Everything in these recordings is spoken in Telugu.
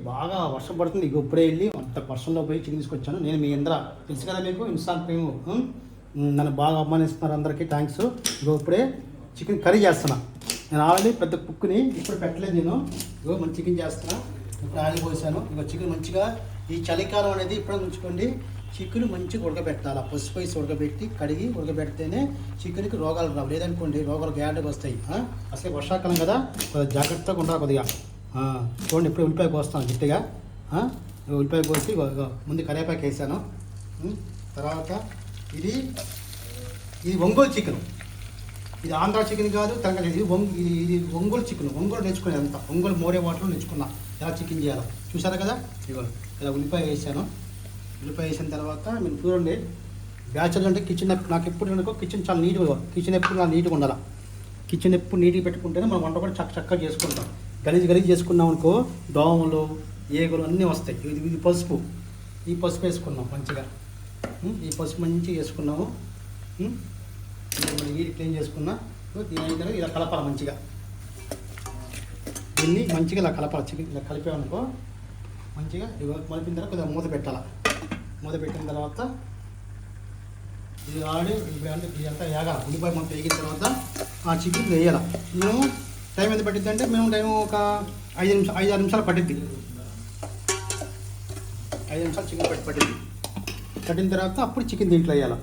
బాగా వర్షం పడుతుంది. ఇక ఇప్పుడే వెళ్ళి అంత వర్షంలో పోయి చికెన్ తీసుకొచ్చాను. నేను మీ ఇంద్ర తెలుసు కదా మీకు ఇన్స్టాల్ ప్రేమ నన్ను బాగా అభిమానిస్తున్నారు. అందరికీ థ్యాంక్స్. ఇగో ఇప్పుడే చికెన్ కర్రీ చేస్తున్నా. నేను ఆల్రెడీ పెద్ద కుక్కుని ఇప్పుడు పెట్టలేదు. నేను ఇగో మంచి చికెన్ చేస్తున్నా. ఇప్పుడు ఆయిల్ పోసాను. ఇగో చికెన్ మంచిగా ఈ చలికాలం అనేది ఇప్పుడే ఉంచుకోండి. చికెన్ మంచిగా ఉడకబెట్టాలి. పసుపు వేసి ఉడకబెట్టి కడిగి ఉడకబెడితేనే చికెన్కి రోగాలు రావు. లేదనుకోండి రోగాలు గ్యారెంటీగా వస్తాయి. అసలు వర్షాకాలం కదా, కొద్దిగా జాగ్రత్తగా ఉండాలి. కొద్దిగా చూడండి ఇప్పుడు ఉల్లిపాయ కోస్తాను గట్టిగా. ఉల్లిపాయ కోసి ముందు కరివేపాకు వేసాను. తర్వాత ఇది ఒంగోలు చికెన్. ఇది ఆంధ్ర చికెన్ కాదు, తెలంగాణ. ఇది ఒంగోలు చికెన్. ఒంగోలు నేర్చుకునేది అంతా. ఒంగోలు మోరే వాటర్లో నేర్చుకున్నా ఎలా చికెన్ చేయాలో. చూసారు కదా. ఇగో ఇలా ఉల్లిపాయ వేసాను. ఉల్లిపాయ వేసిన తర్వాత మీరు చూడండి, బ్యాచులర్ అంటే కిచెన్ నాకు ఎప్పుడు అనుకో కిచెన్ చాలా నీట్గా, కిచెన్ ఎప్పుడు చాలా నీట్గా ఉండాలి. కిచెన్ ఎప్పుడు నీట్గా పెట్టుకుంటేనే మనం వంట కూడా చక్కగా చేసుకుంటాం. గలీజ్ చేసుకున్నాం అనుకో దోమలు ఏగులు అన్నీ వస్తాయి. ఇది పసుపు. ఈ పసుపు వేసుకున్నాం మంచిగా. ఈ పసుపు మంచిగా వేసుకున్నాము. నీటి క్లీన్ చేసుకున్నా. దీని అయిన తర్వాత ఇలా కలపాలి మంచిగా. దీన్ని మంచిగా ఇలా కలపాలి. చికెన్ ఇలా కలిపామనుకో మంచిగా కలిపిన తర్వాత కొద్దిగా మూత పెట్టాలి. మూత పెట్టిన తర్వాత ఇది ఆడి ఇదంతా వేగాలి. ఉల్లిపాయ మొత్తం వేగిన తర్వాత ఆ చికెన్ వేయాలి. మేము టైం ఎంత పట్టిద్ది అంటే మేము టైం ఒక 5-6 నిమిషాలు పట్టిద్ది. 5 నిమిషాలు చికెన్ పట్టిన తర్వాత అప్పుడు చికెన్ దీంట్లో వేయాలి.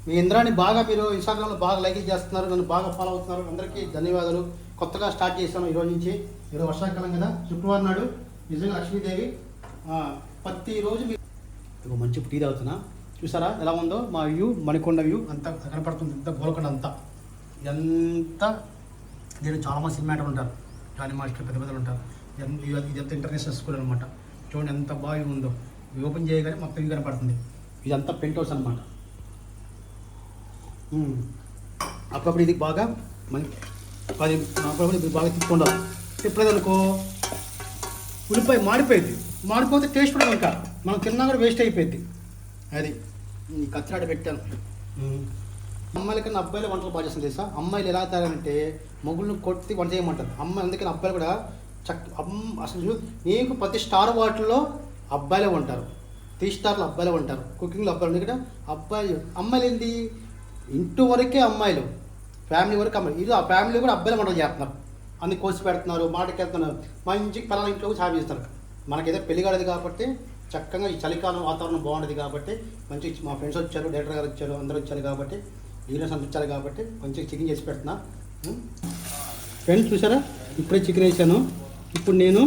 మీ ఇంద్రాన్ని బాగా మీరు ఇన్స్టాగ్రామ్లో బాగా లైక్ చేస్తున్నారు, నన్ను బాగా ఫాలో అవుతున్నారు. అందరికీ ధన్యవాదాలు. కొత్తగా స్టార్ట్ చేశాను ఈరోజు నుంచి. ఈరోజు వర్షాకాలం కదా, శుక్రవారం నాడు నిజంగా లక్ష్మీదేవి ప్రతిరోజు మీకు మంచి టీ తాగుతున్నా. చూసారా ఎలా ఉందో మా వ్యూ, మణికొండ వ్యూ అంతా కనపడుతుంది. అంతా గోల్కొండ అంతా ఇదంతా. దీంట్లో చాలామంది సినిమా యాక్టర్లు ఉంటారు, జానీ మాస్టర్ పెద్దలు ఉంటారు. ఇదంతా ఇంటర్నేషనల్ స్కూల్ అనమాట. చూడండి ఎంత బాగా ఉందో. ఓపెన్ చేయగానే మొత్తం ఇవి కనపడుతుంది. ఇదంతా పెంట్ హౌస్ అనమాట. అప్పుడప్పుడు ఇది బాగా అప్పుడప్పుడు ఇది బాగా తిప్పుకుండాలి. తిప్పలేదనుకో ఉల్లిపాయ మాడిపోతే టేస్ట్ కూడా ఇంకా మనం తిన్నా కూడా వేస్ట్ అయిపోయింది. అది కత్తిరాడ పెట్టాను. అమ్మాయిల కన్నా అబ్బాయిలు వంటలు బాగా చేస్తుంది తెలుసా. అమ్మాయిలు ఎలా తాగారంటే మొగుళ్ళని కొట్టి వంట చేయమంటారు. అమ్మాయి అందుకని అబ్బాయిలు కూడా అసలు నీకు ప్రతి స్టార్ వాటిల్లో అబ్బాయిలే ఉంటారు. 3 స్టార్లు అబ్బాయిలే ఉంటారు. కుకింగ్లో అబ్బాయిలు. ఎందుకంటే అమ్మాయిలు ఏంటి ఇంటి వరకే అమ్మాయిలు, ఫ్యామిలీ వరకు అమ్మాయిలు. ఇది ఆ ఫ్యామిలీ కూడా అబ్బాయిలు వంటలు చేస్తున్నారు. అన్ని కోసి పెడుతున్నారు, మాటకి వెళ్తున్నారు. మంచి పిల్లల ఇంట్లో చేపిస్తారు. మనకైతే పెళ్లి కాలేదు కాబట్టి చక్కగా ఈ చలికాలం వాతావరణం బాగుంటుంది కాబట్టి మంచి మా ఫ్రెండ్స్ వచ్చారు, డైరెక్టర్ గారు వచ్చారు, అందరూ వచ్చారు కాబట్టి హీరోస్ అంత వచ్చారు కాబట్టి మంచిగా చికెన్ చేసి పెడుతున్నా. ఫ్రెండ్స్ చూసారా ఇప్పుడే చికెన్ వేసాను. ఇప్పుడు నేను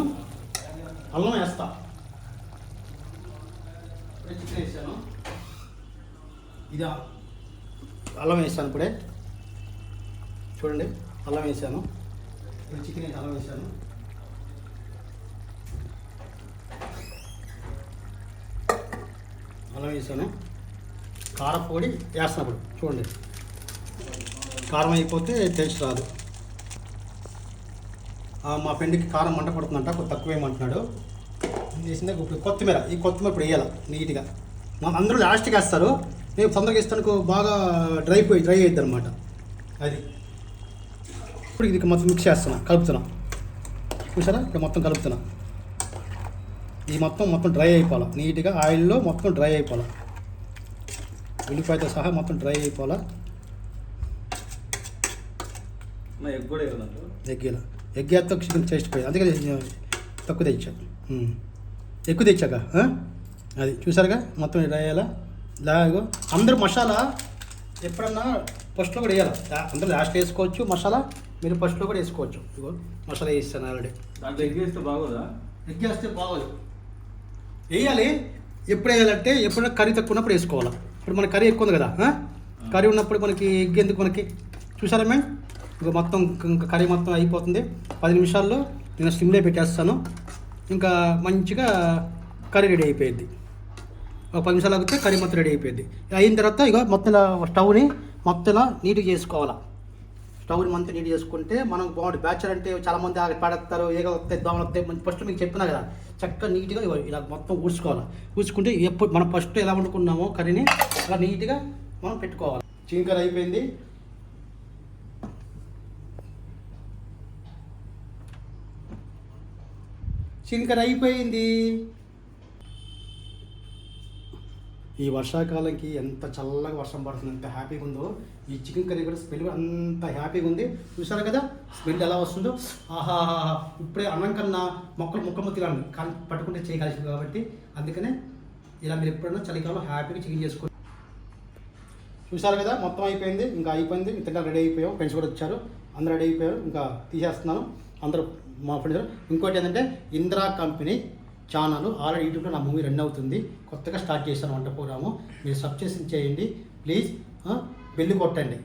అల్లం వేస్తా. ఇప్పుడే చికెన్ వేసాను. ఇది అల్లం వేసాను. ఇప్పుడే చూడండి అల్లం వేసాను. ఇప్పుడు చికెన్ వేసి అల్లం వేసాను. అల్లం వేసాను. కారపొడి వేస్తున్నప్పుడు చూడండి, కారం అయిపోతే టేస్ట్ రాదు. మా ఫ్రెండ్కి కారం మంట పడుతుందంట, కొంచెం తక్కువ వేయమంటున్నాడు. వేసిందే ఇప్పుడు కొత్తిమీర. ఈ కొత్తిమీర ఇప్పుడు వేయాలి నీట్గా. అందరూ లాస్ట్కి వేస్తారు, నేను తొందరగా ఇస్తాను బాగా డ్రై అయ్యిద్ది అనమాట. అది ఇప్పుడు ఇది మొత్తం మిక్స్ చేస్తున్నా, కలుపుతున్నా. చూసారా ఇప్పుడు మొత్తం కలుపుతున్నా. ఇది మొత్తం డ్రై అయిపోవాలి నీట్గా. ఆయిల్లో మొత్తం డ్రై అయిపోవాలి. ఉల్లిపాయతో సహా మొత్తం డ్రై అయిపోవాలా. ఎగ్ వేస్తే చికెన్ టేస్ట్ పోయి అందుకే తక్కువ తెచ్చాను. ఎక్కువ తెచ్చాక అది చూసారుగా మొత్తం డ్రై అయ్యేలా. ఇలాగో అందరూ మసాలా ఎప్పుడన్నా ఫస్ట్లో కూడా వేయాలి. అందరూ లాస్ట్ వేసుకోవచ్చు మసాలా, మీరు ఫస్ట్లో కూడా వేసుకోవచ్చు. ఇగో మసాలా వేస్తాను ఆల్రెడీ. దాంట్లో ఎగ్ వేస్తే బాగోదా? ఎగ్ వేస్తే బాగోదు. వేయాలి. ఎప్పుడు వేయాలంటే ఎప్పుడైనా కర్రీ తక్కువ ఉన్నప్పుడు వేసుకోవాలి. ఇప్పుడు మన కర్రీ ఎక్కువ ఉంది కదా, కర్రీ ఉన్నప్పుడు మనకి ఎగ్ ఎందుకు మనకి. చూసారా మేడం ఇంకా మొత్తం ఇంకా కర్రీ మొత్తం అయిపోతుంది. 10 నిమిషాల్లో నేను స్లిమ్లో పెట్టేస్తాను. ఇంకా మంచిగా కర్రీ రెడీ అయిపోయింది. ఒక 10 నిమిషాలు ఆగితే కర్రీ మొత్తం రెడీ అయిపోయింది. అయిన తర్వాత ఇక మొత్తం స్టవ్ని మొత్తం నీట్గా చేసుకోవాలి. స్టవ్ని మొత్తం నీట్గా చేసుకుంటే మనం బాగుంటుంది. బ్యాచర్ అంటే చాలామంది పడేస్తారు, ఏగ వస్తాయి, దోమలు వస్తాయి. ఫస్ట్ మీకు చెప్పినా కదా చక్కగా నీట్గా ఇలా మొత్తం ఊడ్చుకోవాలి. ఊడ్చుకుంటే ఎప్పుడు మనం ఫస్ట్ ఎలా వండుకున్నామో కర్రీని అలా నీట్గా మనం పెట్టుకోవాలి. చికెన్ కర్రీ అయిపోయింది. చికెన్ కర్రీ అయిపోయింది. ఈ వర్షాకాలంకి ఎంత చల్లగా వర్షం పడుతుంది, ఎంత హ్యాపీగా ఉందో. ఈ చికెన్ కర్రీ కూడా స్మెల్ కూడా అంత హ్యాపీగా ఉంది. చూసారు కదా స్మెల్ ఎలా వస్తుందో. ఆహా, ఇప్పుడే అన్నం కన్నా ముక్క తినాలి, కానీ పట్టుకుంటే చేయగలిసింది కాబట్టి అందుకనే ఇలా మీరు ఎప్పుడైనా చలికాలం హ్యాపీగా చికెన్ చేసుకోండి. చూసారు కదా మొత్తం అయిపోయింది, ఇంకా అయిపోయింది. ఇంతగా రెడీ అయిపోయాం, ఫ్రెండ్స్ కూడా వచ్చారు, అందరూ రెడీ అయిపోయారు. ఇంకా తీసేస్తున్నాను అందరూ మా ఫ్రెండ్స్. ఇంకోటి ఏంటంటే ఇంద్రా కంపెనీ ఛానల్ ఆల్రెడీ యూట్యూబ్లో నా మూవీ రన్ అవుతుంది. కొత్తగా స్టార్ట్ చేశాను వంట ప్రోగ్రాము. మీరు సబ్స్క్రిప్షన్ చేయండి ప్లీజ్, బెల్ కొట్టండి,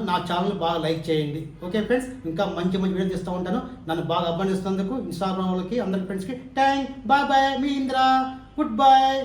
నా ఛానల్ బాగా లైక్ చేయండి. ఓకే ఫ్రెండ్స్, ఇంకా మంచి వీడియో తీస్తూ ఉంటాను. నన్ను బాగా అభిమానిస్తున్నందుకు ఇన్స్టాగ్రామ్ వాళ్ళకి అందరి ఫ్రెండ్స్కి బాయ్ బాయ్. మీ ఇంద్రా, గుడ్ బాయ్.